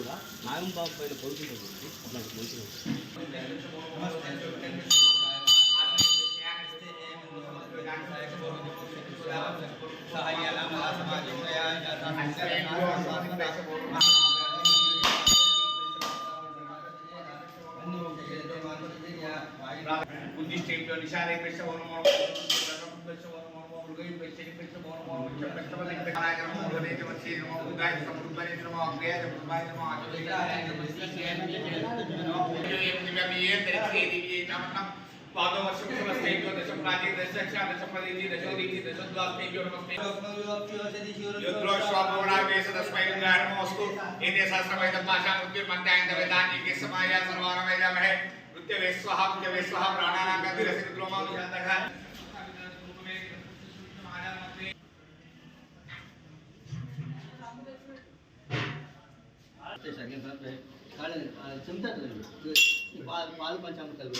వల్ల నాగంబాబు పైన పడుతుంది అట్లాంటి మంచిగా పాలు పంచామృతాలు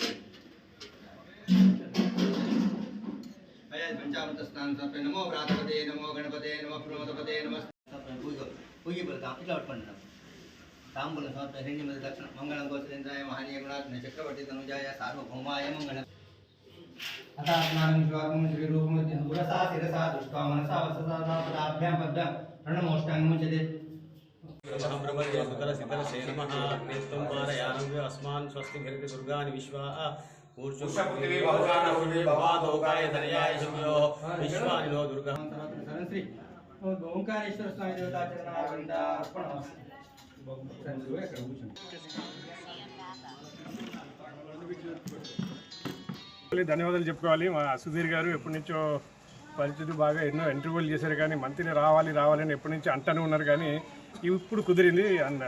పంచామృత స్నానం సమర్పయ నమో వ్రాతపదే నమో గణపతే నమో ప్రణోతపదే నమ పూజ పడతాం ఇట్లా పట్టుకుంటాం తాంబూలం సమర్పయ హిరణ్యమద దక్షిణ మంగళం గోచరేంద్రాయ మహనీయ గుణాత్మ చక్రవర్తి తనుజాయ సార్వభౌమాయ మంగళం అథాస్నానం శ్లోకం శ్రీరూపం పురసా శిరసా దృష్ట్వా మనసా వససా పదాభ్యాం పద్భ్యాం ప్రణమోష్టాంగముచ్యతే अस्मान् स्वस्ति भरति दुर्गानि विश्वा विश्वानि नो दुर्गा श्री ओंकारेश्वर स्वामी ధన్యవాదాలు చెప్పుకోవాలి. మా సుధీర్ గారు ఎప్పటి నుంచో పరిస్థితి బాగా ఎన్నో ఇంటర్వ్యూలు చేశారు కానీ మంత్రి రావాలి రావాలని ఎప్పటి నుంచి అంటూనే ఉన్నారు కానీ ఇప్పుడు కుదిరింది. అండ్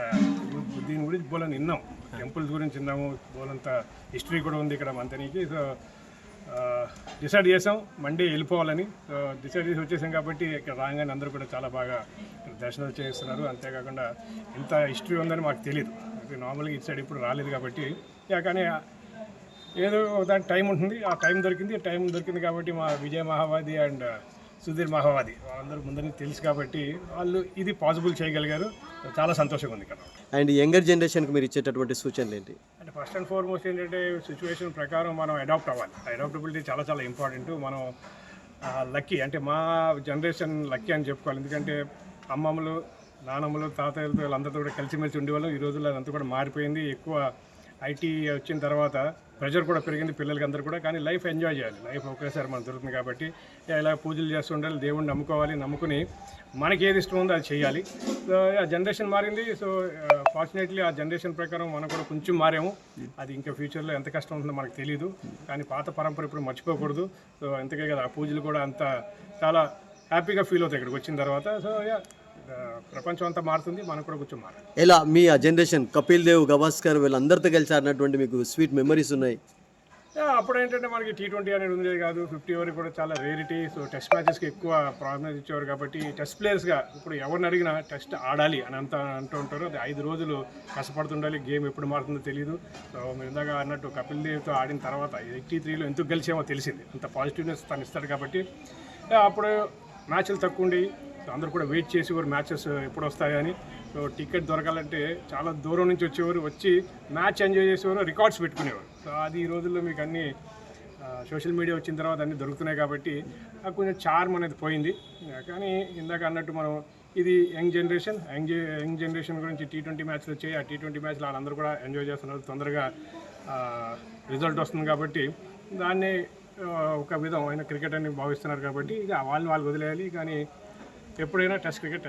దీని గురించి బోలని విన్నాం, టెంపుల్స్ గురించి విన్నాము, బోలంత హిస్టరీ కూడా ఉంది ఇక్కడ మంత్రికి. సో డిసైడ్ చేసాం మండే వెళ్ళిపోవాలని. సో డిసైడ్ చేసి వచ్చేసాం కాబట్టి ఇక్కడ రాగానే అందరూ కూడా చాలా బాగా దర్శనాలు చేస్తున్నారు. అంతేకాకుండా ఇంత హిస్టరీ ఉందని మాకు తెలియదు. నార్మల్గా ఇటు సైడ్ ఇప్పుడు రాలేదు కాబట్టి కానీ ఏదో దానికి టైం ఉంటుంది. ఆ టైం దొరికింది కాబట్టి మా విజయ మహావాది అండ్ సుధీర్ మహావాది వాళ్ళందరూ ముందు తెలుసు కాబట్టి వాళ్ళు ఇది పాసిబుల్ చేయగలిగారు. చాలా సంతోషంగా ఉంది ఇక్కడ. అండ్ యంగర్ జనరేషన్కి మీరు ఇచ్చేటటువంటి సూచనలు ఏంటి అంటే ఫస్ట్ అండ్ ఫార్మోస్ట్ ఏంటంటే సిచ్యువేషన్ ప్రకారం మనం అడాప్ట్ అవ్వాలి. అడాప్టబిలిటీ చాలా చాలా ఇంపార్టెంట్. మనం లక్కీ అంటే మా జనరేషన్ లక్కీ అని చెప్పుకోవాలి. ఎందుకంటే అమ్మమ్మలు నానమ్మలు తాతయ్యలతో వీళ్ళందరితో కూడా కలిసిమెలిసి ఉండేవాళ్ళం. ఈ రోజుల్లో అదంతా కూడా మారిపోయింది. ఎక్కువ ఐటీ వచ్చిన తర్వాత ప్రెషర్ కూడా పెరిగింది పిల్లలకి అందరూ కూడా. కానీ లైఫ్ ఎంజాయ్ చేయాలి. లైఫ్ ఒకేసారి మనకు దొరుకుతుంది కాబట్టి ఇలా పూజలు చేస్తూ ఉండాలి, దేవుడిని నమ్ముకోవాలి, నమ్ముకుని మనకి ఏది ఇష్టం ఉందో అది చేయాలి. సో ఆ జనరేషన్ మారింది. సో ఫార్చునేట్లీ ఆ జనరేషన్ ప్రకారం మనం కూడా కొంచెం మారాము. అది ఇంకా ఫ్యూచర్లో ఎంత కష్టం ఉంటుందో మనకు తెలియదు. కానీ పాత పరంపర ఇప్పుడు మర్చిపోకూడదు. సో అంతకే కదా ఆ పూజలు కూడా అంత చాలా హ్యాపీగా ఫీల్ అవుతాయి ఇక్కడికి వచ్చిన తర్వాత. సో ప్రపంచం అంతా మారుతుంది, మనకు కూడా కొంచెం మారాలి. ఎలా మీ ఆ జనరేషన్ కపిల్ దేవ్, గవాస్కర్ వీళ్ళందరితో కలిసి ఆడినటువంటి మీకు స్వీట్ మెమరీస్ ఉన్నాయి? అప్పుడు ఏంటంటే మనకి T20 అనేది ఉండేది కాదు. 50 ఓవర్ కూడా చాలా రేరిటీ. సో టెస్ట్ మ్యాచెస్కి ఎక్కువ ప్రాధాన్యత ఇచ్చేవారు కాబట్టి టెస్ట్ ప్లేయర్స్గా ఇప్పుడు ఎవరిని అడిగినా టెస్ట్ ఆడాలి అని అంటూ ఉంటారు. అది 5 రోజులు కష్టపడుతుండాలి. గేమ్ ఎప్పుడు మారుతుందో తెలియదు. సో మీరు ఇందాక అన్నట్టు కపిల్ దేవ్తో ఆడిన తర్వాత 83లో ఎందుకు గెలిచేమో తెలిసింది. అంత పాజిటివ్నెస్ తను ఇస్తాడు కాబట్టి అప్పుడు మ్యాచ్లు తక్కువ ఉండేవి. సో అందరూ కూడా వెయిట్ చేసేవారు మ్యాచెస్ ఎప్పుడు వస్తాయని. సో టికెట్ దొరకాలంటే చాలా దూరం నుంచి వచ్చేవారు, వచ్చి మ్యాచ్ ఎంజాయ్ చేసేవారు, రికార్డ్స్ పెట్టుకునేవారు. సో అది ఈ రోజుల్లో మీకు అన్నీ సోషల్ మీడియా వచ్చిన తర్వాత అన్నీ దొరుకుతున్నాయి కాబట్టి కొంచెం చార్మ్ అనేది పోయింది. కానీ ఇందాక అన్నట్టు మనం ఇది యంగ్ జనరేషన్ గురించి T20 మ్యాచ్లు వచ్చాయి. ఆ T20 మ్యాచ్లు వాళ్ళందరూ కూడా ఎంజాయ్ చేస్తున్నారు. తొందరగా రిజల్ట్ వస్తుంది కాబట్టి దాన్ని ఒక విధమైన క్రికెట్ అని భావిస్తున్నారు కాబట్టి ఇక వాళ్ళు వదిలేయాలి. కానీ ఎప్పుడైనా టెస్ట్ క్రికెట్